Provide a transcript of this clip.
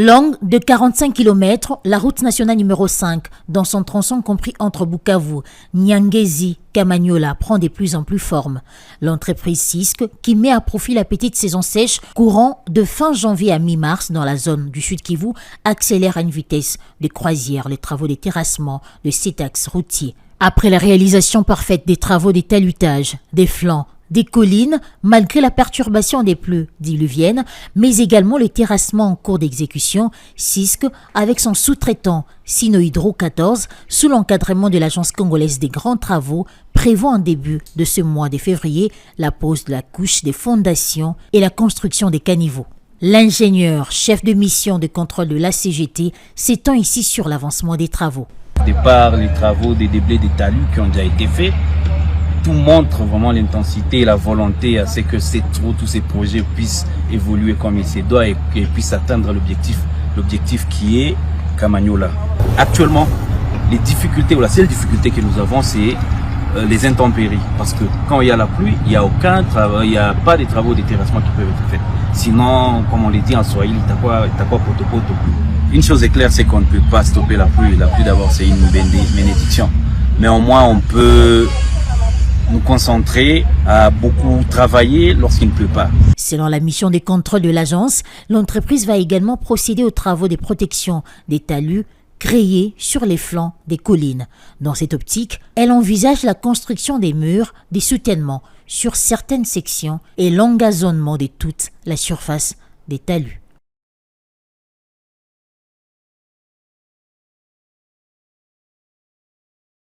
Longue de 45 km, la route nationale numéro 5, dans son tronçon compris entre Bukavu, Nyangezi, Kamanyola, prend de plus en plus forme. L'entreprise CISC, qui met à profit la petite saison sèche courant de fin janvier à mi-mars dans la zone du Sud Kivu, accélère à une vitesse de croisière les travaux de terrassement de cet axe routier. Après la réalisation parfaite des travaux de talutage, des flancs, des collines, malgré la perturbation des pluies diluviennes, mais également le terrassement en cours d'exécution, CISC, avec son sous-traitant Sinohydro 14, sous l'encadrement de l'Agence congolaise des grands travaux, prévoit en début de ce mois de février la pose de la couche des fondations et la construction des caniveaux. L'ingénieur, chef de mission de contrôle de la CGT, s'étend ici sur l'avancement des travaux. De par les travaux des déblais des talus qui ont déjà été faits, tout montre vraiment l'intensité et la volonté à ce que tous ces projets puissent évoluer comme il se doit et puissent atteindre l'objectif qui est Kamanyola. Actuellement, les difficultés ou la seule difficulté que nous avons, c'est les intempéries. Parce que quand il y a la pluie, il n'y a pas de travaux de terrassement qui peuvent être faits. Sinon, comme on l'a dit en Swahili, t'as quoi poto. Une chose est claire, c'est qu'on ne peut pas stopper la pluie. La pluie d'abord, c'est une bénédiction. Mais au moins, on peut nous concentrer à beaucoup travailler lorsqu'il ne pleut pas. Selon la mission de contrôle de l'agence, l'entreprise va également procéder aux travaux de protection des talus créés sur les flancs des collines. Dans cette optique, elle envisage la construction des murs, des soutènements sur certaines sections et l'engazonnement de toute la surface des talus.